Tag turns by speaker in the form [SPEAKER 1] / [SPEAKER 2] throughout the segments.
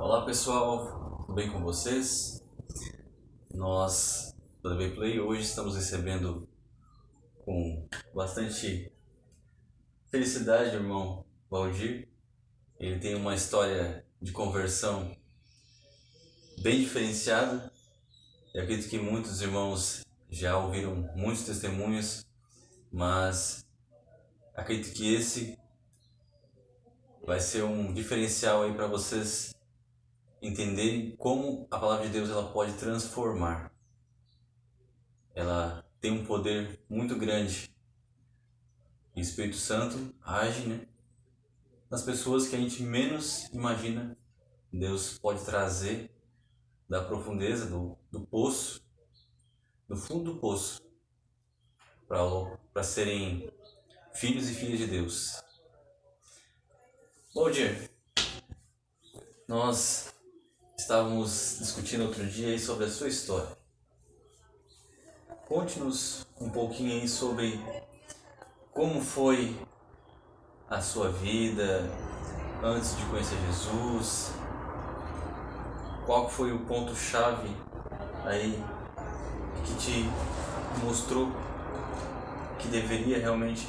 [SPEAKER 1] Olá pessoal, tudo bem com vocês? Nós da DV Play hoje estamos recebendo com bastante felicidade o irmão Valdir. Ele tem uma história de conversão bem diferenciada. Eu acredito que muitos irmãos já ouviram muitos testemunhos, mas acredito que esse vai ser um diferencial aí para vocês entenderem como a palavra de Deus ela pode transformar. Ela tem um poder muito grande. E o Espírito Santo age, nas pessoas que a gente menos imagina. Deus pode trazer da profundeza, do poço, do fundo do poço, para serem filhos e filhas de Deus. Bom dia! Nós estávamos discutindo outro dia aí sobre a sua história. Conte-nos um pouquinho aí sobre como foi a sua vida antes de conhecer Jesus. Qual foi o ponto-chave aí que te mostrou que deveria realmente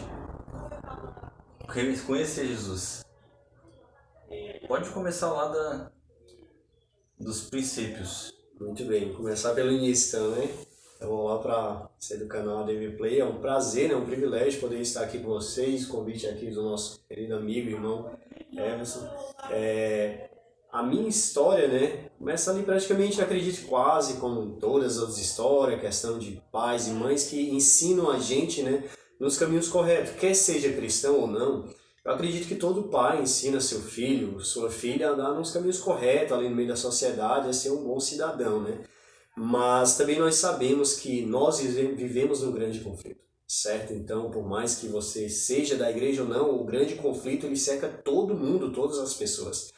[SPEAKER 1] conhecer Jesus? Pode começar lá dos princípios.
[SPEAKER 2] Muito bem, vou começar pelo início então, né? Então vamos lá para ser do canal DV Play. É um prazer, é um privilégio poder estar aqui com vocês. Convite aqui do nosso querido amigo, irmão Emerson. A minha história, né? Começa ali praticamente, acredito, quase como todas as outras histórias, questão de pais e mães que ensinam a gente, né? Nos caminhos corretos, quer seja cristão ou não. Eu acredito que todo pai ensina seu filho, sua filha a andar nos caminhos corretos, ali no meio da sociedade, a ser um bom cidadão, né? Mas também nós sabemos que nós vivemos num grande conflito, certo? Então, por mais que você seja da igreja ou não, o grande conflito ele cerca todo mundo, todas as pessoas.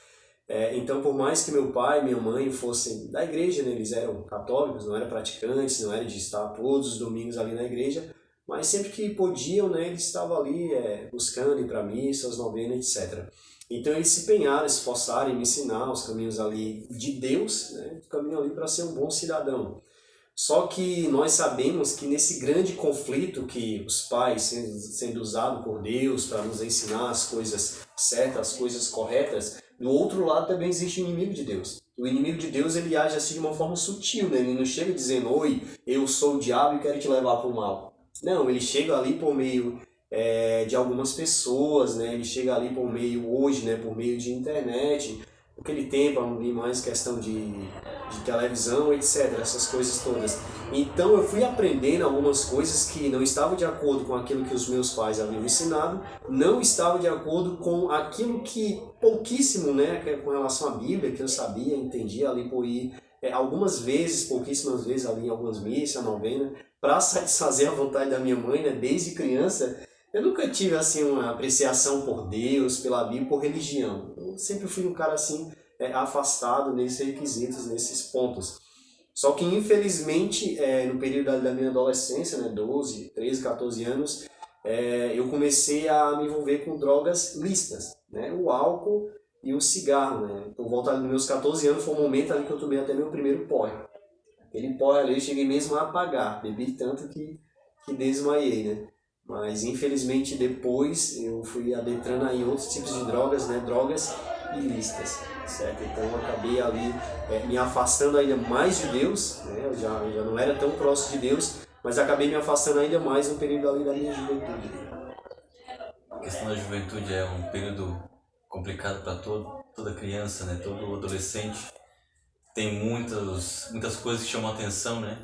[SPEAKER 2] Então, por mais que meu pai e minha mãe fossem da igreja, né? Eles eram católicos, não eram praticantes, não eram de estar todos os domingos ali na igreja, mas sempre que podiam, né, eles estavam ali buscando ir para missa, as novenas, etc. Então eles se empenharam, se esforçaram em me ensinar os caminhos ali de Deus, né, o caminho ali para ser um bom cidadão. Só que nós sabemos que nesse grande conflito que os pais sendo usados por Deus para nos ensinar as coisas certas, as coisas corretas, do outro lado também existe o inimigo de Deus. O inimigo de Deus ele age assim de uma forma sutil, né? Ele não chega dizendo, oi, eu sou o diabo e quero te levar para o mal. Não, ele chega ali por meio de algumas pessoas, né? Ele chega ali por meio, hoje, né? Por meio de internet. Naquele tempo, não vi mais questão de televisão, etc. Essas coisas todas. Então eu fui aprendendo algumas coisas que não estavam de acordo com aquilo que os meus pais haviam ensinado, não estavam de acordo com aquilo que pouquíssimo, né? Com relação à Bíblia, que eu sabia, entendia ali por ir algumas vezes, pouquíssimas vezes ali em algumas missas, novena, para satisfazer a vontade da minha mãe, né? Desde criança, eu nunca tive assim uma apreciação por Deus, pela Bíblia, por religião. Eu sempre fui um cara assim afastado nesses requisitos, nesses pontos. Só que infelizmente, no período da minha adolescência, né, 12, 13, 14 anos, eu comecei a me envolver com drogas lícitas, né? O álcool e o cigarro, né? Por volta dos meus 14 anos foi um momento ali que eu tomei até meu primeiro porre. Aquele porre ali eu cheguei mesmo a apagar, bebi tanto que desmaiei, né? Mas infelizmente depois eu fui adentrando aí outros tipos de drogas, né? Drogas ilícitas, certo? Então eu acabei ali me afastando ainda mais de Deus, né? Eu já não era tão próximo de Deus, mas acabei me afastando ainda mais no período ali da minha juventude.
[SPEAKER 1] A questão da juventude é um período complicado para toda criança, né? Todo adolescente. Tem muitas coisas que chamam a atenção, né?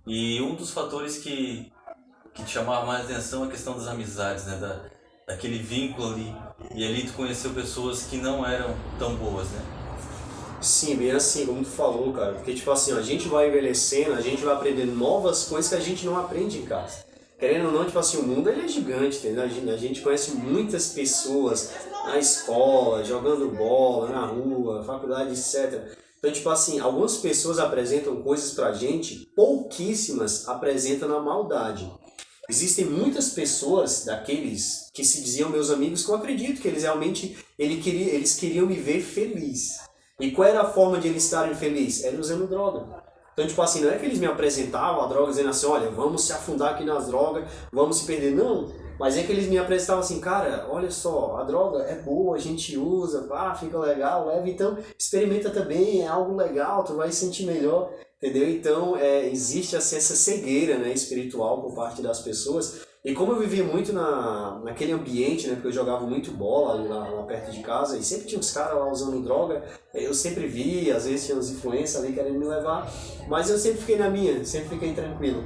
[SPEAKER 1] E um dos fatores que te chamava mais atenção é a questão das amizades, né? Daquele vínculo ali. E ali tu conheceu pessoas que não eram tão boas, né?
[SPEAKER 2] Sim, bem assim, como tu falou, cara. Porque, tipo assim, a gente vai envelhecendo, a gente vai aprendendo novas coisas que a gente não aprende em casa. Querendo ou não, tipo assim, o mundo ele é gigante, entendeu? A gente conhece muitas pessoas na escola, jogando bola, na rua, faculdade, etc. Então, tipo assim, algumas pessoas apresentam coisas pra gente, pouquíssimas apresentam a maldade. Existem muitas pessoas, daqueles que se diziam meus amigos, que eu acredito que eles realmente eles queriam me ver feliz. E qual era a forma de eles estarem felizes? Era usando droga. Então, tipo assim, não é que eles me apresentavam a droga dizendo assim, olha, vamos se afundar aqui nas drogas, vamos se perder. Não, mas é que eles me apresentavam assim, cara, olha só, a droga é boa, a gente usa, fica legal, leva, então experimenta também, é algo legal, tu vai se sentir melhor, entendeu? Então, existe assim, essa cegueira, né, espiritual por parte das pessoas. E como eu vivia muito naquele ambiente, né, porque eu jogava muito bola lá perto de casa, e sempre tinha uns caras lá usando droga, eu sempre vi, às vezes tinha uns influencers ali querendo me levar, mas eu sempre fiquei na minha, sempre fiquei tranquilo.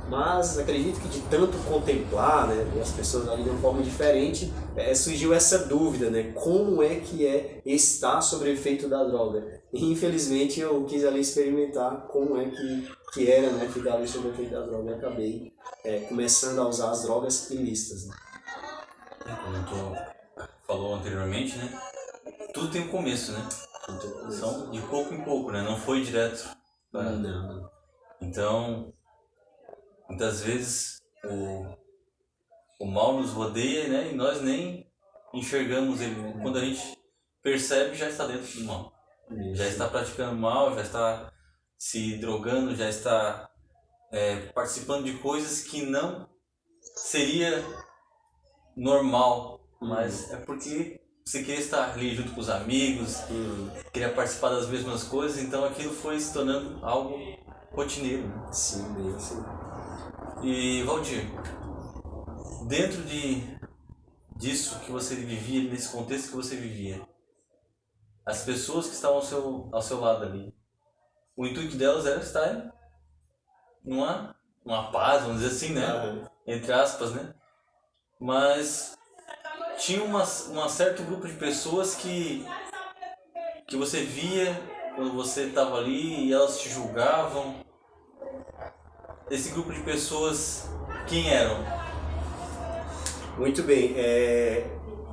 [SPEAKER 2] Mas acredito que de tanto contemplar, né, as pessoas ali de uma forma diferente, surgiu essa dúvida, né, como é que é estar sob o efeito da droga. E infelizmente eu quis ali experimentar como é que era, né, ficar ali sob o efeito da droga. Eu acabei começando a usar as drogas ilícitas. Né?
[SPEAKER 1] Como tu falou anteriormente, né, tudo tem um começo, né? São de pouco em pouco, né? Não foi direto.
[SPEAKER 2] Não.
[SPEAKER 1] Então, muitas vezes o mal nos rodeia, né? E nós nem enxergamos ele. Né? Quando a gente percebe, já está dentro do mal. Já está praticando mal, já está se drogando, já está participando de coisas que não seria normal. Mas é porque você queria estar ali junto com os amigos, queria participar das mesmas coisas, então aquilo foi se tornando algo rotineiro. Né?
[SPEAKER 2] Sim, bem sim.
[SPEAKER 1] E Valdir, dentro disso que você vivia, nesse contexto que você vivia, as pessoas que estavam ao seu lado ali, o intuito delas era estar numa paz, vamos dizer assim, né? Entre aspas, né? Mas tinha um certo grupo de pessoas que você via quando você estava ali e elas te julgavam. Esse grupo de pessoas, quem eram?
[SPEAKER 2] Muito bem.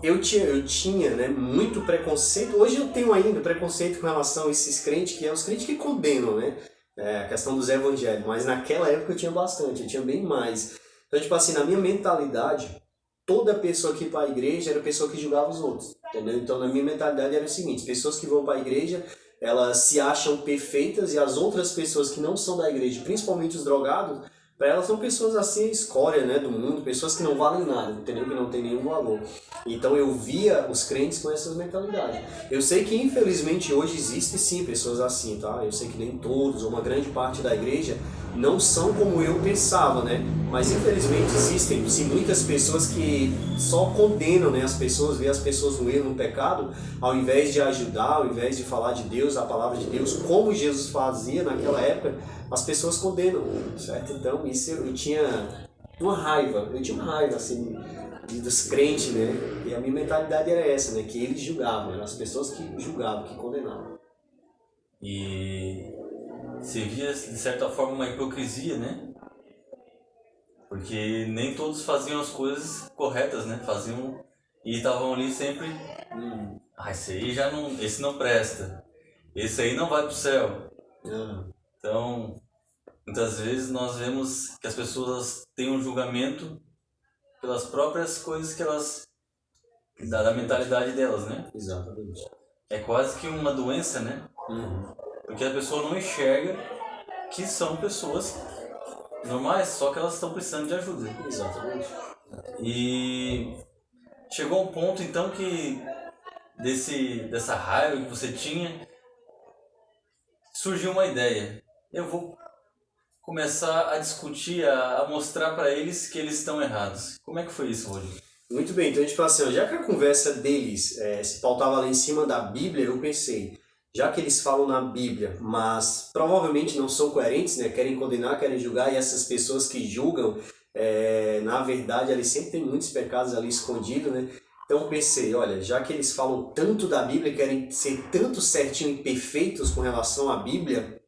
[SPEAKER 2] Eu tinha né, muito preconceito. Hoje eu tenho ainda preconceito com relação a esses crentes, que é os crentes que condenam, né? A questão dos evangelhos. Mas naquela época eu tinha bastante, eu tinha bem mais. Então, tipo assim, na minha mentalidade, toda pessoa que ia para a igreja era pessoa que julgava os outros, entendeu? Então, na minha mentalidade era o seguinte, pessoas que vão para a igreja, elas se acham perfeitas e as outras pessoas que não são da igreja, principalmente os drogados, para elas são pessoas assim, escória, né, do mundo, pessoas que não valem nada, entendeu? Que não tem nenhum valor. Então eu via os crentes com essas mentalidades. Eu sei que infelizmente hoje existe sim pessoas assim, tá? Eu sei que nem todos, ou uma grande parte da igreja não são como eu pensava, né? Mas infelizmente existem sim muitas pessoas que só condenam, né, as pessoas, vê as pessoas no erro, no pecado, ao invés de ajudar, ao invés de falar de Deus, a palavra de Deus, como Jesus fazia naquela época, as pessoas condenam, certo? Então isso eu tinha uma raiva, assim dos crentes, né? E a minha mentalidade era essa, né? Que eles julgavam, eram as pessoas que julgavam, que condenavam.
[SPEAKER 1] E se via de certa forma uma hipocrisia, né? Porque nem todos faziam as coisas corretas, né? Faziam e estavam ali sempre, esse aí já não, esse não presta, esse aí não vai pro céu. Então, muitas vezes nós vemos que as pessoas têm um julgamento pelas próprias coisas que elas da mentalidade delas, né?
[SPEAKER 2] Exatamente.
[SPEAKER 1] É quase que uma doença, né? Porque a pessoa não enxerga que são pessoas normais, só que elas estão precisando de ajuda.
[SPEAKER 2] Exatamente.
[SPEAKER 1] E chegou um ponto então que dessa raiva que você tinha, surgiu uma ideia. Eu vou começar a discutir, a mostrar para eles que eles estão errados. Como é que foi isso, Rodrigo?
[SPEAKER 2] Muito bem, então a gente fala assim, já que a conversa deles se pautava lá em cima da Bíblia, eu pensei, já que eles falam na Bíblia, mas provavelmente não são coerentes, né? Querem condenar, querem julgar, e essas pessoas que julgam, na verdade, eles sempre têm muitos pecados ali escondidos, né? Então eu pensei, olha, já que eles falam tanto da Bíblia, querem ser tanto certinho e perfeitos com relação à Bíblia,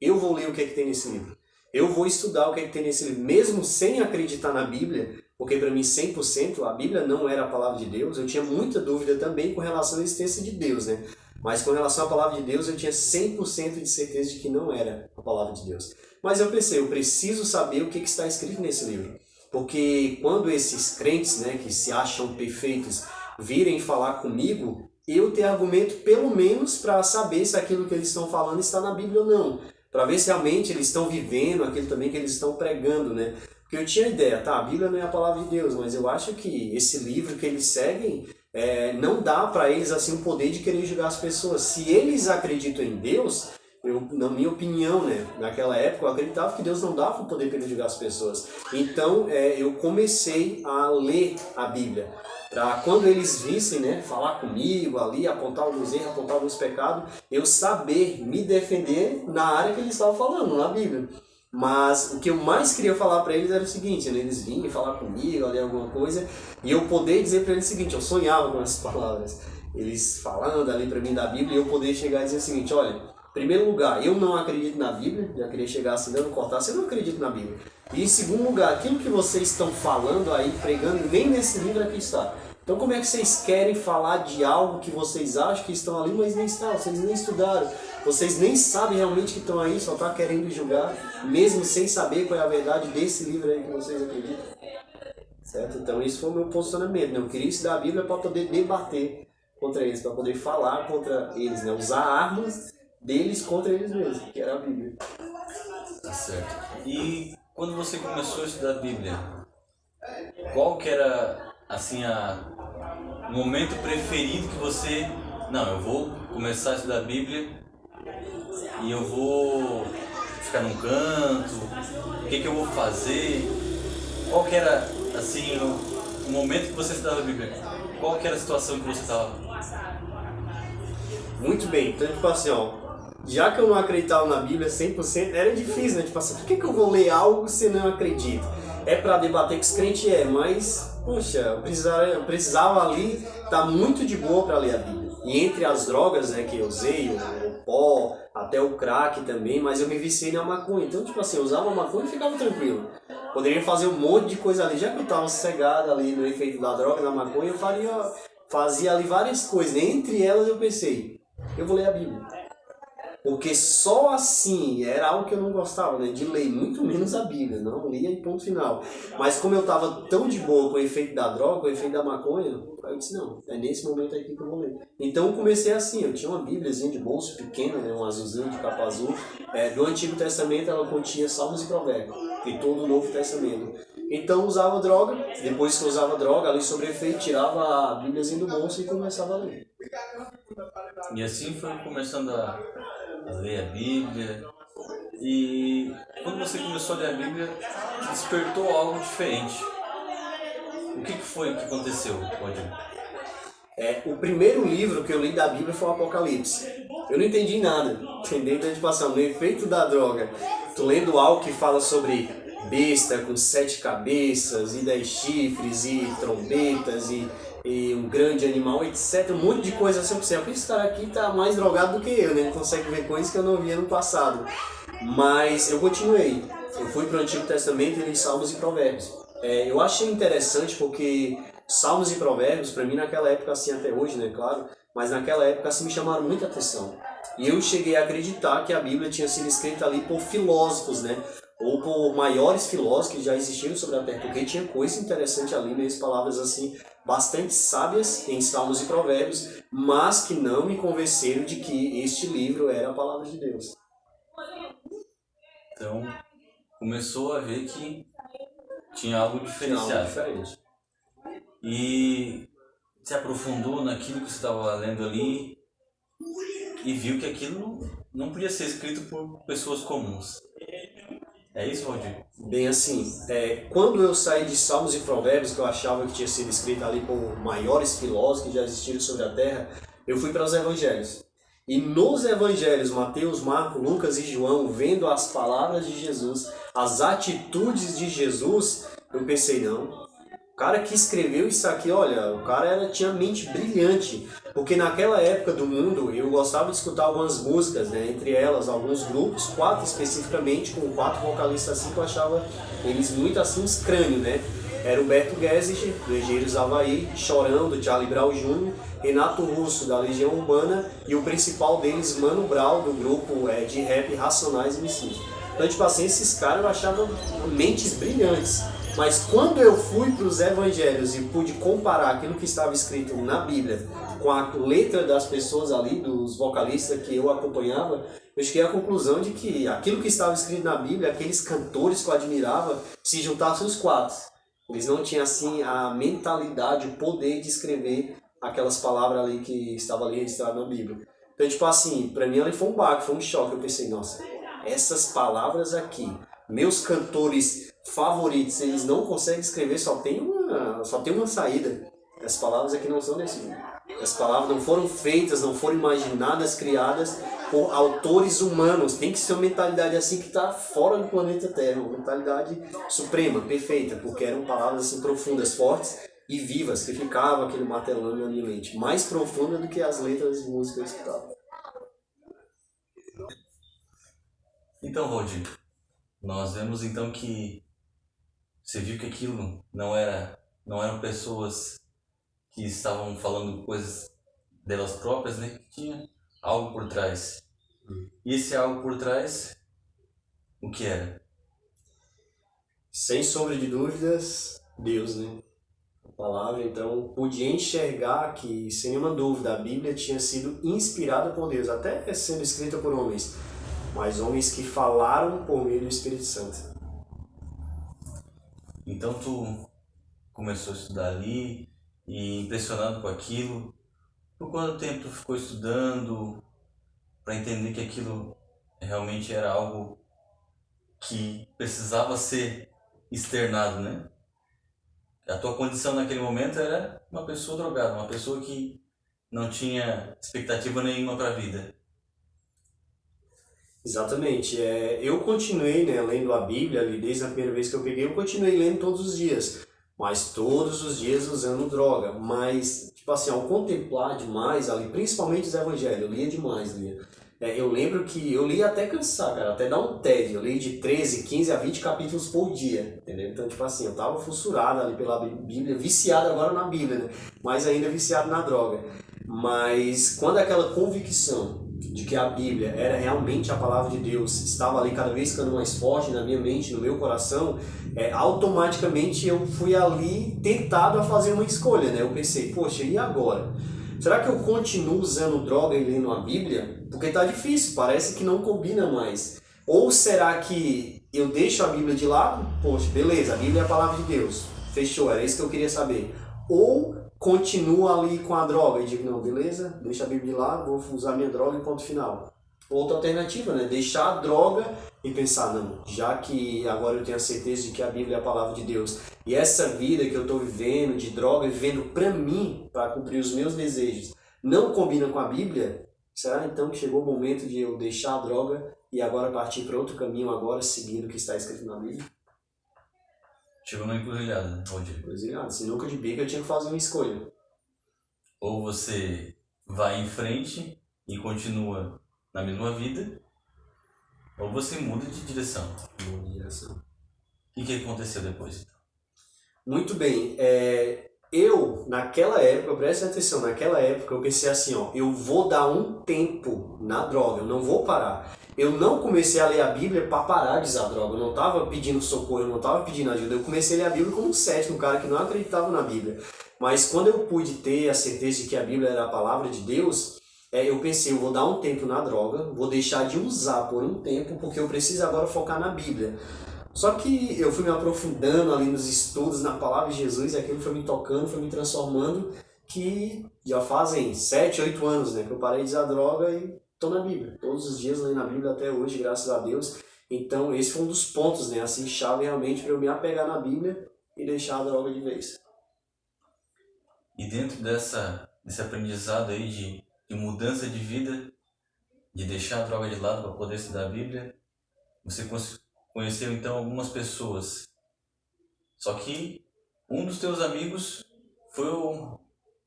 [SPEAKER 2] eu vou ler o que é que tem nesse livro. Eu vou estudar o que é que tem nesse livro, mesmo sem acreditar na Bíblia, porque para mim 100% a Bíblia não era a palavra de Deus. Eu tinha muita dúvida também com relação à existência de Deus, né? Mas com relação à palavra de Deus, eu tinha 100% de certeza de que não era a palavra de Deus. Mas eu pensei, eu preciso saber o que está escrito nesse livro. Porque quando esses crentes, né, que se acham perfeitos, virem falar comigo, eu ter argumento pelo menos para saber se aquilo que eles estão falando está na Bíblia ou não. Para ver se realmente eles estão vivendo aquilo também que eles estão pregando, né? Porque eu tinha ideia, tá, a Bíblia não é a palavra de Deus, mas eu acho que esse livro que eles seguem, não dá para eles assim o poder de querer julgar as pessoas. Se eles acreditam em Deus, na minha opinião, né, naquela época eu acreditava que Deus não dava o poder para ele julgar as pessoas. Então eu comecei a ler a Bíblia, para quando eles vissem, né, falar comigo ali, apontar alguns erros, apontar alguns pecados, eu saber me defender na área que eles estavam falando, na Bíblia. Mas o que eu mais queria falar para eles era o seguinte, né, eles vinham falar comigo ali alguma coisa, e eu poder dizer para eles o seguinte, eu sonhava com essas palavras, eles falando ali para mim da Bíblia, e eu poder chegar e dizer o seguinte, olha, em primeiro lugar, eu não acredito na Bíblia, já queria chegar assim, dando cortar, eu não acredito na Bíblia. E em segundo lugar, aquilo que vocês estão falando aí, pregando, nem nesse livro aqui está. Então como é que vocês querem falar de algo que vocês acham que estão ali, mas nem estão, vocês nem estudaram, vocês nem sabem realmente que estão aí, só estão querendo julgar, mesmo sem saber qual é a verdade desse livro aí que vocês acreditam. Certo? Então isso foi o meu posicionamento, né? Eu queria estudar a Bíblia para poder debater contra eles, para poder falar contra eles, né? Usar armas deles contra eles mesmos, que era a Bíblia.
[SPEAKER 1] Tá certo. E quando você começou a estudar a Bíblia, qual que era, assim, o momento preferido que você... Não, eu vou começar a estudar a Bíblia e eu vou ficar num canto, o que eu vou fazer? Qual que era, assim, o momento que você estudava a Bíblia? Qual que era a situação que você estava?
[SPEAKER 2] Muito bem, então tipo assim, ó, já que eu não acreditava na Bíblia 100%, era difícil, né? Tipo assim, por que eu vou ler algo se não acredito? É para debater com os crentes, mas, poxa, eu precisava ali estar muito de boa para ler a Bíblia. E entre as drogas, né, que eu usei, o pó, até o crack também, mas eu me viciei na maconha. Então, tipo assim, eu usava a maconha e ficava tranquilo. Poderia fazer um monte de coisa ali, já que eu estava sossegado ali no efeito da droga, da maconha, eu fazia ali várias coisas. Entre elas eu pensei, eu vou ler a Bíblia. Porque só assim, era algo que eu não gostava, né, de ler, muito menos a Bíblia, não lia e ponto final. Mas como eu estava tão de boa com o efeito da droga, com o efeito da maconha, eu disse, não, é nesse momento aqui que eu vou ler. Então eu comecei assim, eu tinha uma bíbliazinha de bolso pequena, né, um azulzinho de capa azul, do Antigo Testamento ela continha Salmos e Provérbios, e todo o Novo Testamento. Então eu usava droga, depois que eu usava droga, ali sobre efeito, tirava a bíbliazinha do bolso e começava a ler.
[SPEAKER 1] E assim foi começando a ler a Bíblia, e quando você começou a ler a Bíblia, despertou algo diferente. O que foi que aconteceu, Rodrigo?
[SPEAKER 2] O primeiro livro que eu li da Bíblia foi o Apocalipse. Eu não entendi nada, entendeu? Então, tipo assim, no efeito da droga, tu lendo algo que fala sobre besta com 7 cabeças, e 10 chifres, e trombetas, e um grande animal, etc. Um monte de coisa assim, eu pensei, esse cara aqui tá mais drogado do que eu, né? Ele consegue ver coisas que eu não via no passado. Mas eu continuei. Eu fui para o Antigo Testamento e li Salmos e Provérbios. Eu achei interessante porque Salmos e Provérbios, para mim naquela época, assim até hoje, né, claro, mas naquela época assim me chamaram muita atenção. E eu cheguei a acreditar que a Bíblia tinha sido escrita ali por filósofos, né? Ou por maiores filósofos que já existiram sobre a Terra, porque tinha coisa interessante ali, mesmo palavras assim, bastante sábias em Salmos e Provérbios, mas que não me convenceram de que este livro era a palavra de Deus.
[SPEAKER 1] Então, começou a ver que tinha algo diferenciado.
[SPEAKER 2] Tinha algo diferente.
[SPEAKER 1] E se aprofundou naquilo que você estava lendo ali e viu que aquilo não podia ser escrito por pessoas comuns. É isso, Rodrigo?
[SPEAKER 2] Bem assim, quando eu saí de Salmos e Provérbios, que eu achava que tinha sido escrito ali por maiores filósofos que já existiram sobre a Terra, eu fui para os Evangelhos. E nos Evangelhos, Mateus, Marcos, Lucas e João, vendo as palavras de Jesus, as atitudes de Jesus, eu pensei, não, o cara que escreveu isso aqui, olha, o cara tinha mente brilhante, porque naquela época do mundo eu gostava de escutar algumas músicas, né? Entre elas alguns grupos, 4 especificamente, com 4 vocalistas assim que eu achava eles muito assim uns crânios, né? Era o Beto Guedes, do Engenheiros Havaí, Chorão, do Charlie Brown Jr., Renato Russo, da Legião Urbana, e o principal deles, Mano Brown, do grupo de rap Racionais MCs. Então, tipo assim, esses caras eu achava mentes brilhantes. Mas quando eu fui para os evangelhos e pude comparar aquilo que estava escrito na Bíblia com a letra das pessoas ali, dos vocalistas que eu acompanhava, eu cheguei à conclusão de que aquilo que estava escrito na Bíblia, aqueles cantores que eu admirava, se juntassem os quatro, eles não tinham assim a mentalidade, o poder de escrever aquelas palavras ali que estavam ali registradas na Bíblia. Então, tipo assim, para mim ali foi um baque, foi um choque. Eu pensei, nossa, essas palavras aqui, meus cantores favoritos, eles não conseguem escrever, só tem uma saída. As palavras aqui não são desse jeito. As palavras não foram feitas, não foram imaginadas, criadas por autores humanos. Tem que ser uma mentalidade assim que está fora do planeta Terra, uma mentalidade suprema, perfeita, porque eram palavras assim profundas, fortes e vivas, que ficavam aquele martelando na minha mente, mais profunda do que as letras de música que eu escutava.
[SPEAKER 1] Então, Valdir, nós vemos então que você viu que aquilo não eram pessoas que estavam falando coisas delas próprias, né? Que tinha algo por trás. E esse algo por trás, o que era?
[SPEAKER 2] Sem sombra de dúvidas, Deus, né? A palavra, então, podia enxergar que, sem nenhuma dúvida, a Bíblia tinha sido inspirada por Deus, até sendo escrita por homens, mas homens que falaram por meio do Espírito Santo.
[SPEAKER 1] Então tu começou a estudar ali e impressionado com aquilo. Por quanto tempo tu ficou estudando para entender que aquilo realmente era algo que precisava ser externado, né? A tua condição naquele momento era uma pessoa drogada, uma pessoa que não tinha expectativa nenhuma para a vida.
[SPEAKER 2] Exatamente. Eu continuei, né, lendo a Bíblia ali, desde a primeira vez que eu peguei, eu continuei lendo todos os dias. Mas todos os dias usando droga. Mas, tipo assim, ao contemplar demais ali, principalmente os evangelhos, eu lia demais, lia. Eu lembro que eu lia até cansar, cara, até dar um tédio. Eu li de 13, 15 a 20 capítulos por dia, entendeu? Então, tipo assim, eu tava fissurado ali pela Bíblia, viciado agora na Bíblia, né? Mas ainda viciado na droga. Mas quando aquela convicção de que a Bíblia era realmente a palavra de Deus estava ali cada vez ficando mais forte na minha mente, no meu coração, automaticamente eu fui ali tentado a fazer uma escolha, né? Eu pensei, poxa, e agora? Será que eu continuo usando droga e lendo a Bíblia? Porque tá difícil, parece que não combina mais. Ou será que eu deixo a Bíblia de lado? Poxa, beleza, a Bíblia é a palavra de Deus. Fechou, era isso que eu queria saber. Ou continuo ali com a droga e digo, não, beleza, deixa a Bíblia de lado, vou usar minha droga e ponto final. Outra alternativa, né? Deixar a droga e pensar, não, já que agora eu tenho a certeza de que a Bíblia é a palavra de Deus e essa vida que eu estou vivendo de droga, vivendo para mim, para cumprir os meus desejos, não combina com a Bíblia, será então que chegou o momento de eu deixar a droga e agora partir para outro caminho, agora seguindo o que está escrito na Bíblia?
[SPEAKER 1] Chegou numa encruzilhada, né, Valdir?
[SPEAKER 2] Encruzilhada, sinuca de bico, eu tinha que fazer uma escolha.
[SPEAKER 1] Ou você vai em frente e continua na mesma vida, ou você muda de direção.
[SPEAKER 2] Muda de direção.
[SPEAKER 1] E o que aconteceu depois?
[SPEAKER 2] Muito bem, eu naquela época, preste atenção, naquela época eu pensei assim, ó, eu vou dar um tempo na droga, eu não vou parar. Eu não comecei a ler a Bíblia para parar de usar droga, eu não estava pedindo socorro, eu não estava pedindo ajuda, eu comecei a ler a Bíblia como um cético, um cara que não acreditava na Bíblia. Mas quando eu pude ter a certeza de que a Bíblia era a palavra de Deus, eu pensei, eu vou dar um tempo na droga, vou deixar de usar por um tempo, porque eu preciso agora focar na Bíblia. Só que eu fui me aprofundando ali nos estudos, na palavra de Jesus, e aquilo foi me tocando, foi me transformando, que já fazem 7, 8 anos, né, que eu parei de usar droga e estou na Bíblia. Todos os dias lendo a Bíblia até hoje, graças a Deus. Então esse foi um dos pontos, né, assim, chave realmente para eu me apegar na Bíblia e deixar a droga de vez.
[SPEAKER 1] E dentro desse aprendizado aí de mudança de vida, de deixar a droga de lado para poder estudar a Bíblia, você conheceu então algumas pessoas. Só que um dos teus amigos foi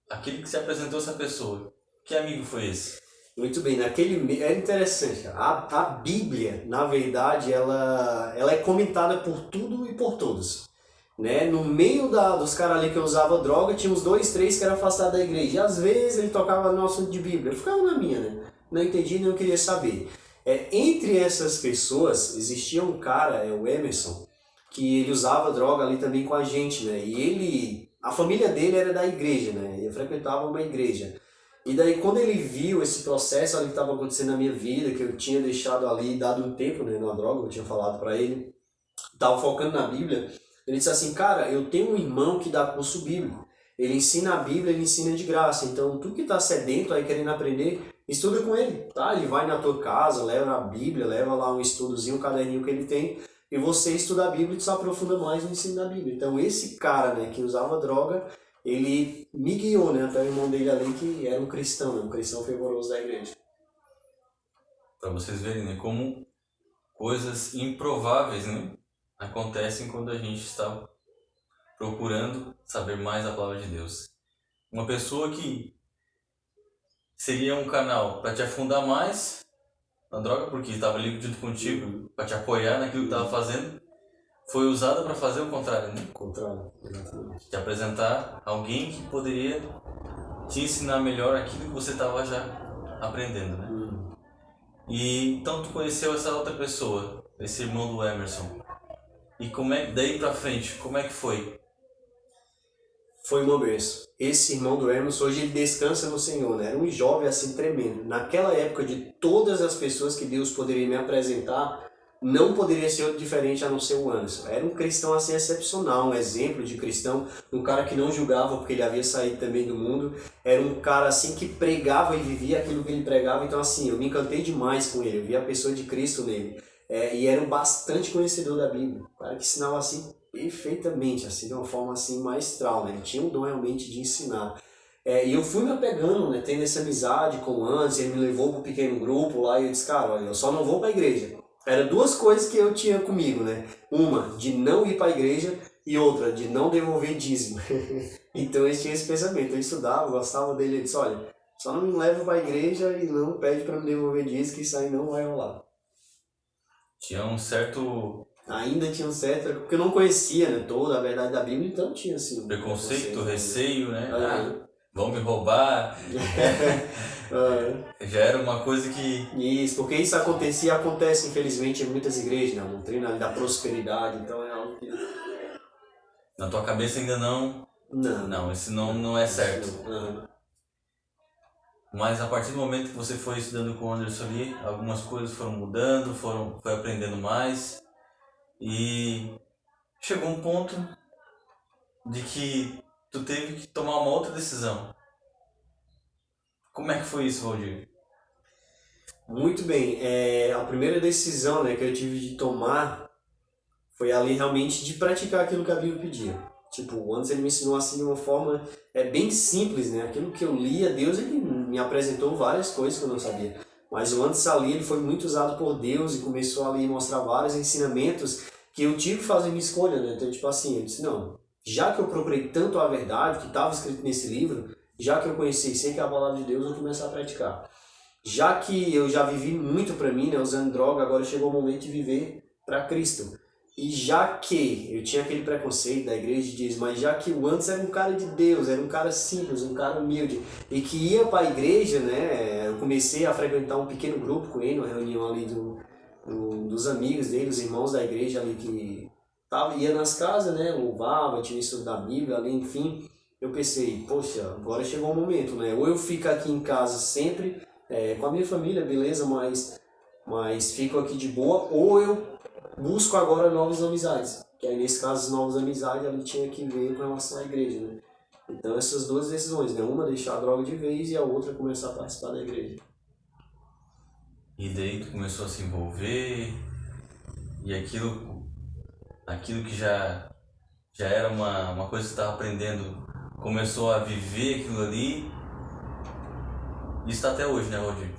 [SPEAKER 1] aquele que se apresentou essa pessoa. Que amigo foi esse?
[SPEAKER 2] Muito bem, é interessante. A Bíblia, na verdade, ela é comentada por tudo e por todos. Né? No meio dos caras ali que usavam droga, tinha uns 2, 3 que eram afastados da igreja. E às vezes ele tocava no assunto de Bíblia. Eu ficava na minha, né? Não entendi, não queria saber. Entre essas pessoas, existia um cara, o Emerson, que ele usava droga ali também com a gente, né? E a família dele era da igreja, né? Ele frequentava uma igreja. E daí quando ele viu esse processo ali que estava acontecendo na minha vida, que eu tinha deixado ali, dado um tempo, né, na droga, eu tinha falado para ele, estava focando na Bíblia, ele disse assim, cara, eu tenho um irmão que dá curso bíblico, ele ensina a Bíblia, ele ensina de graça, então tu que está sedento aí querendo aprender, estuda com ele, tá? Ele vai na tua casa, leva a Bíblia, leva lá um estudozinho, um caderninho que ele tem, e você estuda a Bíblia e se aprofunda mais no ensino da Bíblia. Então esse cara, né, que usava droga, ele me guiou, né, até o irmão dele ali que era um cristão, né, um cristão fervoroso da igreja.
[SPEAKER 1] Para vocês verem, né, como coisas improváveis, né, acontecem quando a gente está procurando saber mais a palavra de Deus. Uma pessoa que seria um canal para te afundar mais na droga, porque estava ali junto contigo, para te apoiar naquilo que estava fazendo, foi usada para fazer o contrário, né?
[SPEAKER 2] O contrário, exatamente.
[SPEAKER 1] Te apresentar alguém que poderia te ensinar melhor aquilo que você estava já aprendendo, né? E então tu conheceu essa outra pessoa, esse irmão do Emerson. E como é daí para frente, como é que foi?
[SPEAKER 2] Foi uma benção. Esse irmão do Emerson, hoje ele descansa no Senhor, né? Era um jovem assim tremendo. Naquela época, de todas as pessoas que Deus poderia me apresentar, não poderia ser outro diferente a não ser o Anderson. Era um cristão assim excepcional, um exemplo de cristão, um cara que não julgava porque ele havia saído também do mundo. Era um cara assim que pregava e vivia aquilo que ele pregava. Então assim, eu me encantei demais com ele, eu vi a pessoa de Cristo nele. E era um bastante conhecedor da Bíblia. Um cara que ensinava assim perfeitamente, assim, de uma forma assim maestral, né? Ele tinha um dom realmente de ensinar. E eu fui me apegando, né? Tendo essa amizade com o Anderson, ele me levou para um pequeno grupo lá e eu disse, cara, olha, eu só não vou para a igreja. Eram duas coisas que eu tinha comigo, né? Uma, de não ir para a igreja e outra, de não devolver dízimo. Então eu tinha esse pensamento, eu estudava, gostava dele, ele disse, olha, só não me leva para a igreja e não pede para me devolver dízimo, que isso aí não vai rolar.
[SPEAKER 1] Tinha um certo...
[SPEAKER 2] Ainda tinha um certo, porque eu não conhecia, né, toda a verdade da Bíblia, então tinha assim...
[SPEAKER 1] preconceito, receio, né?
[SPEAKER 2] Ah,
[SPEAKER 1] vão me roubar. Já era uma coisa que...
[SPEAKER 2] Isso, porque isso acontecia e acontece, infelizmente, em muitas igrejas, né? A doutrina da prosperidade, então é algo que...
[SPEAKER 1] Na tua cabeça ainda não... Não, isso não é certo. Mas a partir do momento que você foi estudando com o Anderson ali, algumas coisas foram mudando, foi aprendendo mais. E chegou um ponto de que tu teve que tomar uma outra decisão. Como é que foi isso, Valdir?
[SPEAKER 2] Muito bem. A primeira decisão, né, que eu tive de tomar foi ali realmente de praticar aquilo que a Bíblia pedia. Tipo, antes ele me ensinou assim de uma forma bem simples, né? Aquilo que eu lia, Deus ele me apresentou várias coisas que eu não sabia. Mas o antes ali ele foi muito usado por Deus e começou ali a mostrar vários ensinamentos que eu tive que fazer minha escolha, né? Então, tipo assim, eu disse, não, já que eu procurei tanto a verdade que estava escrito nesse livro, já que eu conheci e sei que é a palavra de Deus, eu vou começar a praticar. Já que eu já vivi muito para mim, né, usando droga, agora chegou o momento de viver para Cristo. E já que eu tinha aquele preconceito da igreja de diz, mas já que o antes era um cara de Deus, era um cara simples, um cara humilde, e que ia para a igreja, né, eu comecei a frequentar um pequeno grupo com ele, uma reunião ali dos amigos dele, os irmãos da igreja ali que ia nas casas, né, louvava, tinha isso da Bíblia ali, enfim. Eu pensei, poxa, agora chegou o momento, né, ou eu fico aqui em casa sempre, com a minha família, beleza, mas fico aqui de boa, ou eu busco agora novas amizades, que aí nesse caso as novas amizades ela tinha que ver com relação à igreja, né? Então essas duas decisões, né? Uma deixar a droga de vez e a outra começar a participar da igreja.
[SPEAKER 1] E daí tu começou a se envolver e aquilo que já era uma coisa que tu estava aprendendo, começou a viver aquilo ali e está até hoje, né, Valdir?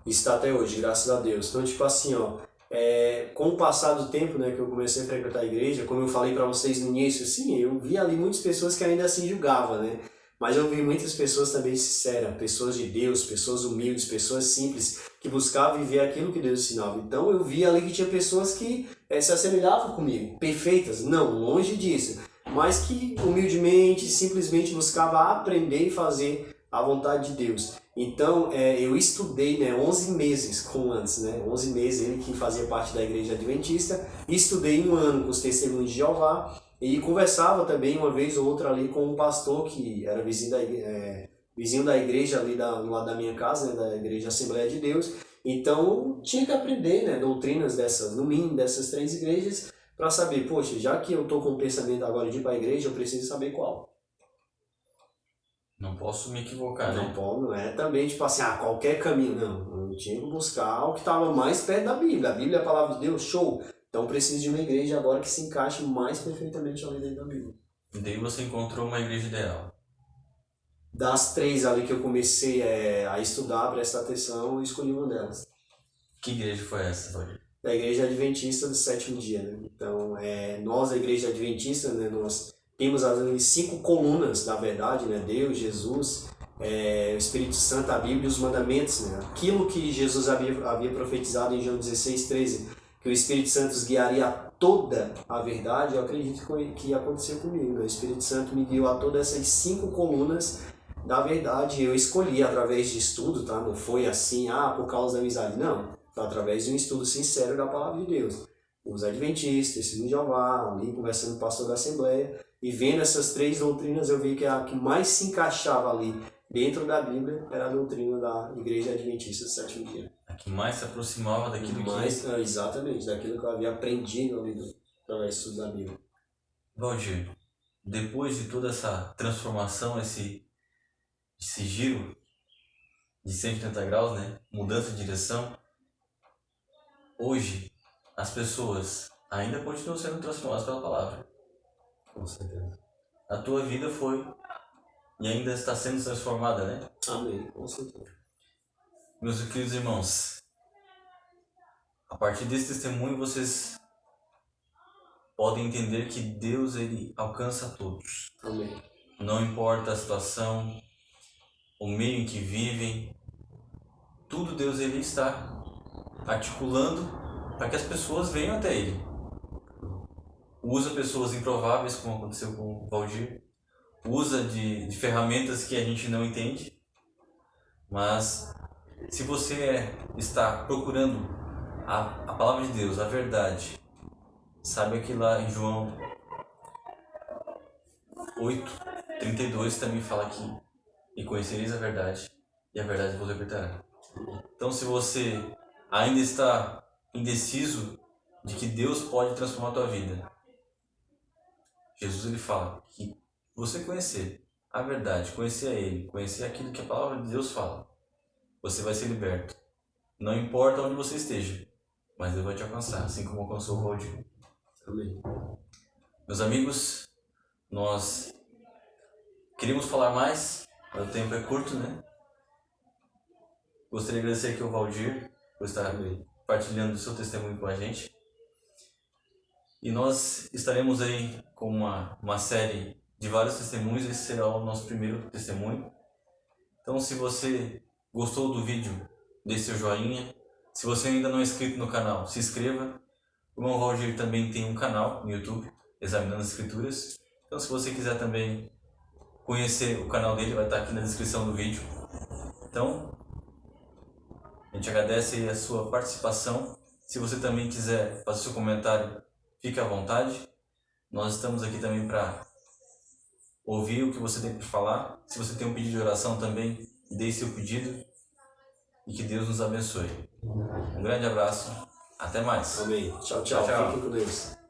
[SPEAKER 2] Está até hoje, graças a Deus. Então, tipo assim, ó, com o passar do tempo, né, que eu comecei a frequentar a igreja, como eu falei para vocês no início, sim, eu vi ali muitas pessoas que ainda assim julgavam, né? Mas eu vi muitas pessoas também sinceras, pessoas de Deus, pessoas humildes, pessoas simples, que buscavam viver aquilo que Deus ensinava. Então eu vi ali que tinha pessoas que se assemelhavam comigo, perfeitas, não, longe disso, mas que humildemente, simplesmente buscavam aprender e fazer a vontade de Deus. Então, eu estudei, né, 11 meses com antes, né, 11 meses, ele que fazia parte da igreja adventista, e estudei um ano com os testemunhos de Jeová, e conversava também uma vez ou outra ali com um pastor que era vizinho da igreja ali do lado da minha casa, né, da igreja Assembleia de Deus. Então, tinha que aprender, né, doutrinas dessas, no mínimo dessas 3 igrejas, para saber, poxa, já que eu estou com o pensamento agora de ir para a igreja, eu preciso saber qual.
[SPEAKER 1] Não posso me equivocar,
[SPEAKER 2] Não
[SPEAKER 1] né?
[SPEAKER 2] pode, não é também tipo assim, qualquer caminho. Não, eu tinha que buscar o que estava mais perto da Bíblia. A Bíblia é a palavra de Deus, show. Então preciso de uma igreja agora que se encaixe mais perfeitamente ali dentro da Bíblia.
[SPEAKER 1] E daí você encontrou uma igreja ideal.
[SPEAKER 2] Das 3 ali que eu comecei a estudar, prestar atenção, eu escolhi uma delas.
[SPEAKER 1] Que igreja foi essa, Valdir?
[SPEAKER 2] Da Igreja Adventista do Sétimo Dia, né? Então, nós, a Igreja Adventista, né, nós temos ali 5 colunas da verdade, né? Deus, Jesus, o Espírito Santo, a Bíblia e os mandamentos, né? Aquilo que Jesus havia profetizado em João 16:13, que o Espírito Santo os guiaria a toda a verdade, eu acredito que ia acontecer comigo, né? O Espírito Santo me guiou a todas essas 5 colunas da verdade. Eu escolhi através de estudo, tá? Não foi assim, por causa da amizade, não. Foi através de um estudo sincero da palavra de Deus. Os adventistas, Testemunho de Jeová, ali conversando com o pastor da Assembleia, e vendo essas 3 doutrinas, eu vi que a que mais se encaixava ali dentro da Bíblia era a doutrina da Igreja Adventista do Sétimo Dia.
[SPEAKER 1] A que mais se aproximava daquilo
[SPEAKER 2] Exatamente, daquilo que eu havia aprendido ali através do estudo da Bíblia.
[SPEAKER 1] Valdir, depois de toda essa transformação, esse giro de 180 graus, né? Mudança de direção, hoje as pessoas ainda continuam sendo transformadas pela palavra.
[SPEAKER 2] Com certeza.
[SPEAKER 1] A tua vida foi e ainda está sendo transformada, né?
[SPEAKER 2] Amém, com certeza.
[SPEAKER 1] Meus queridos irmãos, a partir desse testemunho vocês podem entender que Deus, ele alcança a todos.
[SPEAKER 2] Amém.
[SPEAKER 1] Não importa a situação, o meio em que vivem, tudo Deus, ele está articulando para que as pessoas venham até ele. Usa pessoas improváveis, como aconteceu com o Valdir, usa de ferramentas que a gente não entende, mas se você está procurando a palavra de Deus, a verdade, sabe que lá em João 8:32 também fala que e conhecereis a verdade, e a verdade vos libertará. Então, se você ainda está indeciso de que Deus pode transformar a tua vida, Jesus, ele fala que você conhecer a verdade, conhecer a Ele, conhecer aquilo que a palavra de Deus fala, você vai ser liberto. Não importa onde você esteja, mas Deus vai te alcançar, assim como alcançou o Valdir.
[SPEAKER 2] Amém.
[SPEAKER 1] Meus amigos, nós queríamos falar mais, mas o tempo é curto, né? Gostaria de agradecer aqui ao Valdir por estar partilhando o seu testemunho com a gente. E nós estaremos aí com uma série de vários testemunhos. Esse será o nosso primeiro testemunho. Então, se você gostou do vídeo, deixe seu joinha. Se você ainda não é inscrito no canal, se inscreva. O irmão Valdir também tem um canal no YouTube, Examinando as Escrituras. Então, se você quiser também conhecer o canal dele, vai estar aqui na descrição do vídeo. Então, a gente agradece a sua participação. Se você também quiser fazer seu comentário, fique à vontade. Nós estamos aqui também para ouvir o que você tem para falar. Se você tem um pedido de oração também, deixe seu pedido. E que Deus nos abençoe. Um grande abraço. Até mais.
[SPEAKER 2] Amém. Tchau, tchau.
[SPEAKER 1] Tchau, tchau.
[SPEAKER 2] Fiquem com Deus.